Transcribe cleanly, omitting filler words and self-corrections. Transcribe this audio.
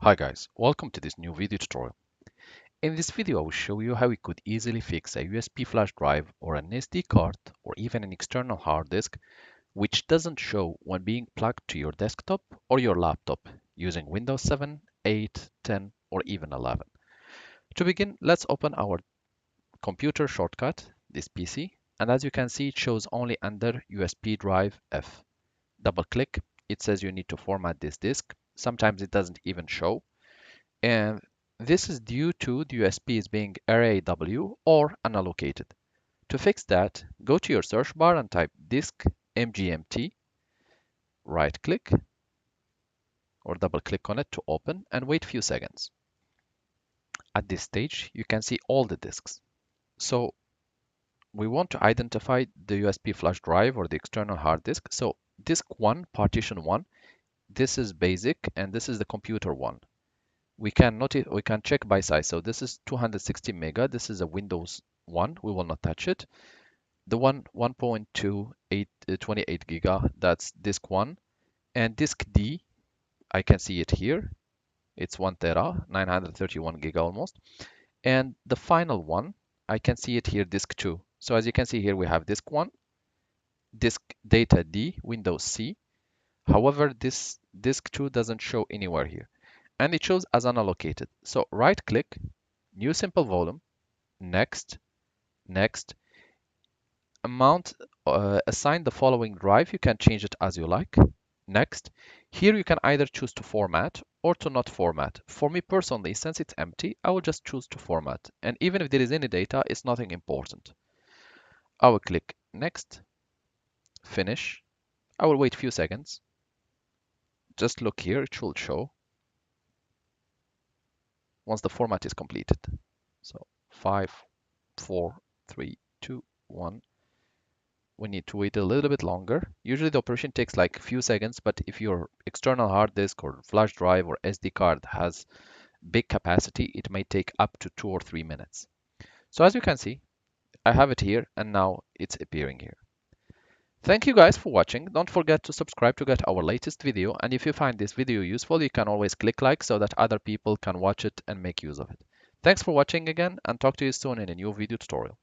Hi guys, welcome to this new video tutorial. In this video I will show you how we could easily fix a USB flash drive or an SD card or even an external hard disk which doesn't show when being plugged to your desktop or your laptop using Windows 7, 8, 10 or even 11. To begin, let's open our computer shortcut, this PC, and as you can see it shows only under USB drive F. Double click, it says you need to format this disk. Sometimes it doesn't even show. And this is due to the USB is being RAW or unallocated. To fix that, go to your search bar and type disk mgmt, right click or double click on it to open and wait a few seconds. At this stage, you can see all the disks. So we want to identify the USB flash drive or the external hard disk. So disk 1, partition 1, this is basic and this is the computer one. We can check by size. So this is 260 mega. This is a Windows 1. We will not touch it. The one 1.28 giga, that's disk 1. And disk D, I can see it here. It's 1 tera, 931 giga almost. And the final one, I can see it here, disk 2. So as you can see here, we have disk 1, disk data D, Windows C. However, this disk 2 doesn't show anywhere here. And it shows as unallocated. So right click, new simple volume, next, next, assign the following drive. You can change it as you like. Next, here you can either choose to format or to not format. For me personally, since it's empty, I will just choose to format. And even if there is any data, it's nothing important. I will click next, finish. I will wait a few seconds. Just look here, it should show once the format is completed. So 5, 4, 3, 2, 1. We need to wait a little bit longer. Usually the operation takes like a few seconds, but if your external hard disk or flash drive or SD card has big capacity, it may take up to 2 or 3 minutes. So as you can see, I have it here and now it's appearing here. Thank you guys for watching. Don't forget to subscribe to get our latest video. And if you find this video useful, you can always click like so that other people can watch it and make use of it. Thanks for watching again and talk to you soon in a new video tutorial.